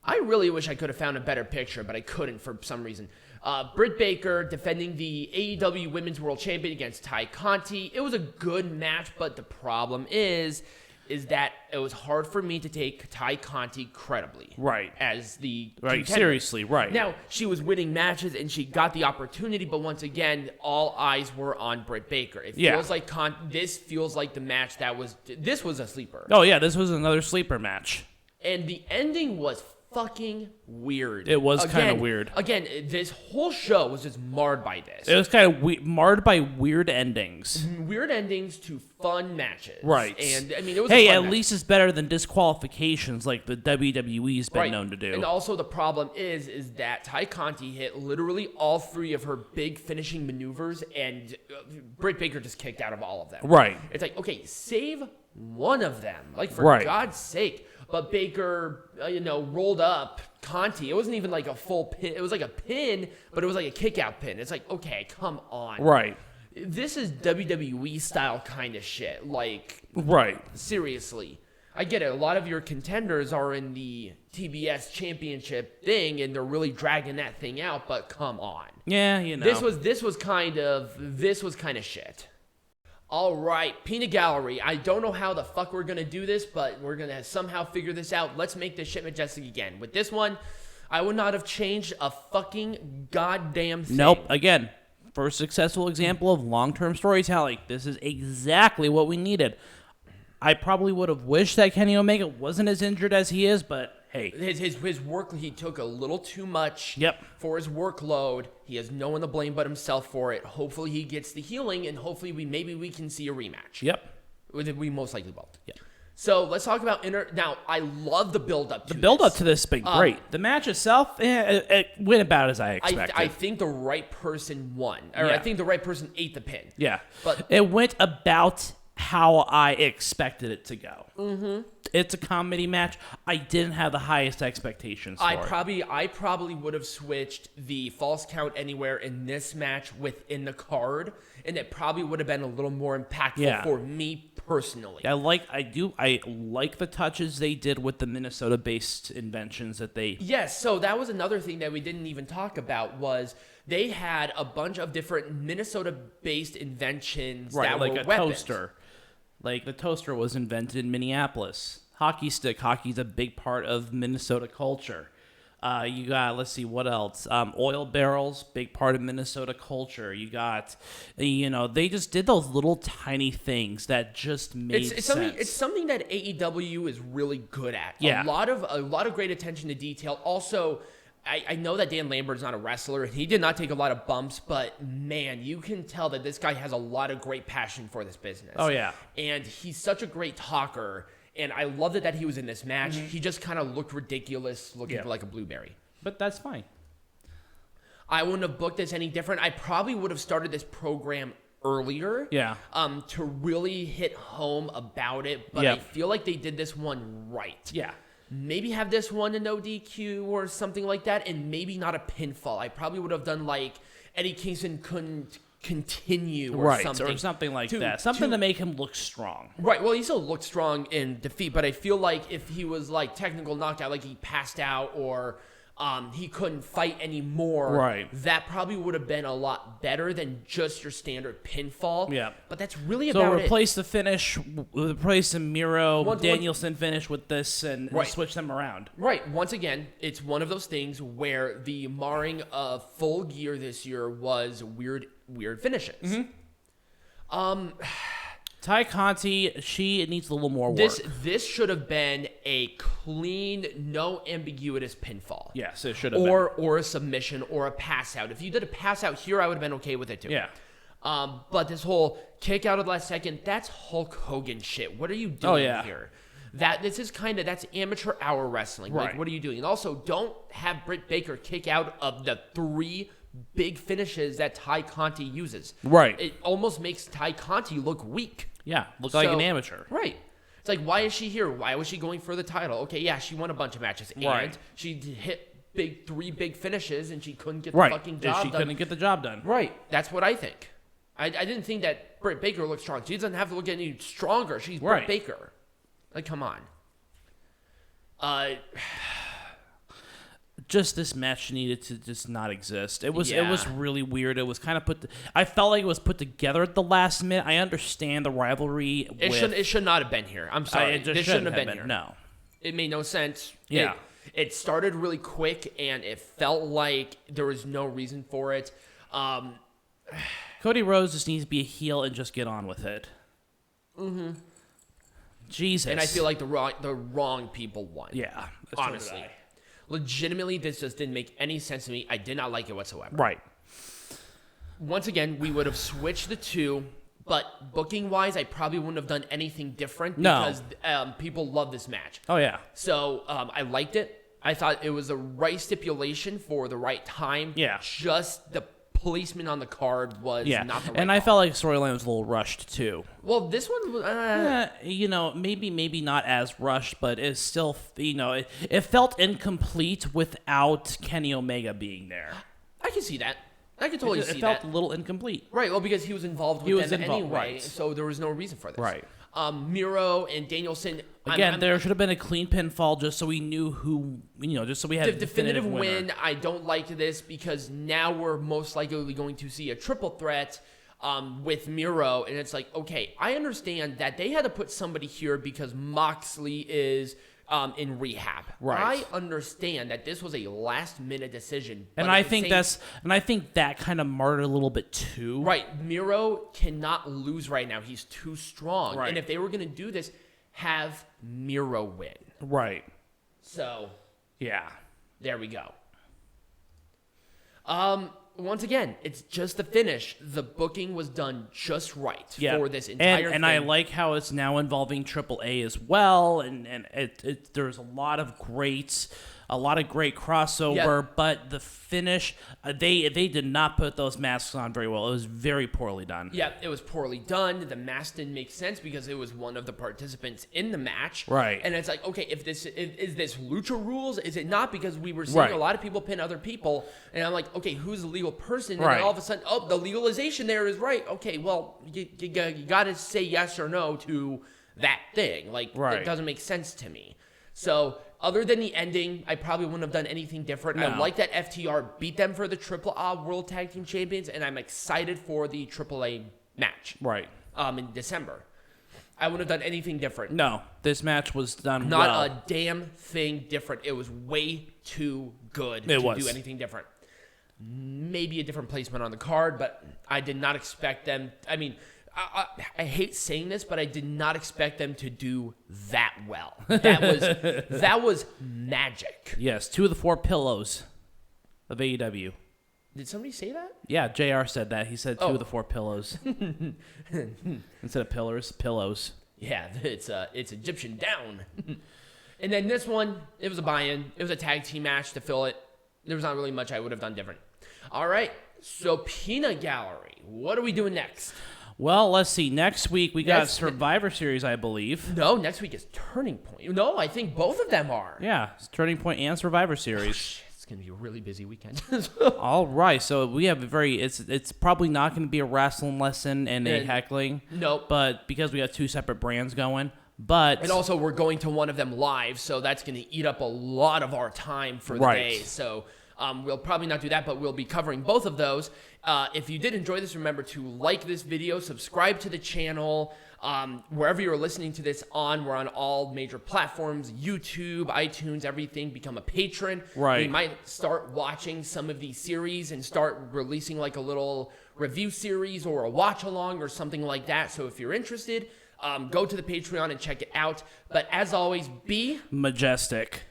I really wish I could have found a better picture, but I couldn't for some reason. Britt Baker defending the AEW Women's World Champion against Tay Conti. It was a good match, but the problem is that it was hard for me to take Tay Conti credibly. Right. As the Right, contender. seriously, right. Now, she was winning matches and she got the opportunity, but once again, all eyes were on Britt Baker. It feels like this feels like the match this was a sleeper. Oh, yeah, this was another sleeper match. And the ending was fucking weird. It was kind of weird. Again, this whole show was just marred by this. It was kind of marred by weird endings. Weird endings to fun matches. Right. And, I mean, it was Hey, a fun at match. least it's better than disqualifications like the WWE's been known to do. And also the problem is that Tay Conti hit literally all 3 of her big finishing maneuvers, and Britt Baker just kicked out of all of them. Right. It's like, okay, save one of them. Like, for God's sake. But Baker, rolled up Conti. It wasn't even like a full pin. It was like a pin, but it was like a kick-out pin. It's like, okay, come on. Right. This is WWE style kind of shit. Like, right. Seriously. I get it. A lot of your contenders are in the TBS championship thing, and they're really dragging that thing out, but come on. Yeah, This was kind of shit. All right, Peanut Gallery. I don't know how the fuck we're going to do this, but we're going to somehow figure this out. Let's make this shit majestic again. With this one, I would not have changed a fucking goddamn thing. Nope. Again, first successful example of long-term storytelling. This is exactly what we needed. I probably would have wished that Kenny Omega wasn't as injured as he is, but hey. His work, he took a little too much for his workload. He has no one to blame but himself for it. Hopefully he gets the healing, and hopefully we can see a rematch. Yep. We most likely will. Yep. So let's talk about Now, I love the build-up to this. The build-up to this has been great. The match itself, it went about as I expected. I think the right person won. Or I think the right person ate the pin. Yeah. But it went about how I expected it to go. Mm-hmm. It's a comedy match. I didn't have the highest expectations for it. I probably would have switched the false count anywhere in this match within the card, and it probably would have been a little more impactful for me personally. I like the touches they did with the Minnesota-based inventions that they... Yes, so that was another thing that we didn't even talk about was they had a bunch of different Minnesota-based inventions that were weapons. Toaster. Like the toaster was invented in Minneapolis. Hockey stick. Hockey's a big part of Minnesota culture. You got, let's see, what else? Oil barrels, big part of Minnesota culture. You got, they just did those little tiny things that just made sense. It's something that AEW is really good at. Yeah. A lot of great attention to detail. Also, I know that Dan Lambert is not a wrestler. He did not take a lot of bumps, but man, you can tell that this guy has a lot of great passion for this business. Oh, yeah. And he's such a great talker. And I loved it that he was in this match. Mm-hmm. He just kind of looked ridiculous, looking like a blueberry. But that's fine. I wouldn't have booked this any different. I probably would have started this program earlier. Yeah. To really hit home about it. But I feel like they did this one right. Yeah. Maybe have this one a no DQ or something like that, and maybe not a pinfall. I probably would have done like Eddie Kingston couldn't continue or something. Or something like that. Something to make him look strong. Right. Well, he still looked strong in defeat, but I feel like if he was like technical knockout, like he passed out or he couldn't fight anymore, that probably would have been a lot better than just your standard pinfall. Yeah. But that's really about it. So replace the finish, replace the Miro, Danielson finish with this and switch them around. Right. Once again, it's one of those things where the marring of Full Gear this year was weird finishes. Mm-hmm. Tay Conti, she needs a little more work. This should have been a clean, no ambiguous pinfall. Yes, it should have been. Or a submission or a pass out. If you did a pass out here, I would have been okay with it too. Yeah. But this whole kick out of the last second, that's Hulk Hogan shit. What are you doing here? That's amateur hour wrestling. Right. Like, what are you doing? And also, don't have Britt Baker kick out of the 3 big finishes that Tay Conti uses. Right. It almost makes Tay Conti look weak. Yeah, look like an amateur. Right. It's like, why is she here? Why was she going for the title? Okay, yeah, she won a bunch of matches. And she hit 3 big finishes, and she couldn't get the fucking job done. She couldn't get the job done. Right. That's what I think. I didn't think that Britt Baker looked strong. She doesn't have to look any stronger. She's Britt Baker. Like, come on. just this match needed to just not exist. It was really weird. It was kind of I felt like it was put together at the last minute. I understand the rivalry. It should not have been here. I'm sorry. This shouldn't have been here. No. It made no sense. Yeah. It started really quick, and it felt like there was no reason for it. Cody Rhodes just needs to be a heel and just get on with it. Mm-hmm. Jesus. And I feel like the wrong people won. Yeah. Honestly. Legitimately, this just didn't make any sense to me. I did not like it whatsoever. Right. Once again, we would have switched the two, but booking-wise, I probably wouldn't have done anything different because people love this match. Oh, yeah. So I liked it. I thought it was the right stipulation for the right time. Yeah. Just the placement on the card was not the right and I felt like storyline was a little rushed, too. Well, this one was... maybe not as rushed, but it's still, it felt incomplete without Kenny Omega being there. I can see that. I can totally see that. It felt a little incomplete. Right, well, because he was involved with them anyway, so there was no reason for this. Right. Miro and Danielson... Again, there should have been a clean pinfall just so we knew who, just so we had a definitive win. I don't like this because now we're most likely going to see a triple threat with Miro, and it's like, okay, I understand that they had to put somebody here because Moxley is... in rehab. Right. I understand that this was a last-minute decision. And I think that kind of marred a little bit too. Right. Miro cannot lose right now. He's too strong. Right. And if they were going to do this, have Miro win. Right. So, yeah. There we go. Once again, it's just the finish. The booking was done just right for this entire thing. And I like how it's now involving AAA as well. And there's a lot of great crossover. But the finish, they did not put those masks on very well. It was very poorly done. Yeah, it was poorly done. The mask didn't make sense because it was one of the participants in the match. Right. And it's like, okay, is this Lucha rules? Is it not? Because we were seeing a lot of people pin other people. And I'm like, okay, who's the legal person? And then all of a sudden, the legalization there is right. Okay, well, you got to say yes or no to that thing. Like, it doesn't make sense to me. So... Other than the ending, I probably wouldn't have done anything different. No. I like that FTR beat them for the AAA World Tag Team Champions, and I'm excited for the AAA match. Right. In December. I wouldn't have done anything different. No, this match was done Not a damn thing different. It was way too good to do anything different. Maybe a different placement on the card, but I did not expect them. I mean... I hate saying this, but I did not expect them to do that well. That was magic. Yes, 2 of the 4 pillows of AEW. Did somebody say that? Yeah, JR said that. He said 2 of the 4 pillows. Instead of pillars, pillows. Yeah, it's Egyptian down. And then this one, it was a buy-in. It was a tag team match to fill it. There was not really much I would have done different. All right, so Peanut Gallery. What are we doing next? Well, let's see. Next week, we got Survivor Series, I believe. No, next week is Turning Point. No, I think both of them are. Yeah, it's Turning Point and Survivor Series. It's going to be a really busy weekend. All right, so we have it's probably not going to be a wrestling lesson and a heckling. Nope. But because we got 2 separate brands going. And also, we're going to one of them live, so that's going to eat up a lot of our time for the day. So... we'll probably not do that, but we'll be covering both of those. If you did enjoy this, remember to like this video, subscribe to the channel. Wherever you're listening to this on, we're on all major platforms, YouTube, iTunes, everything. Become a patron. Right. We might start watching some of these series and start releasing like a little review series or a watch-along or something like that. So if you're interested, go to the Patreon and check it out. But as always, be majestic.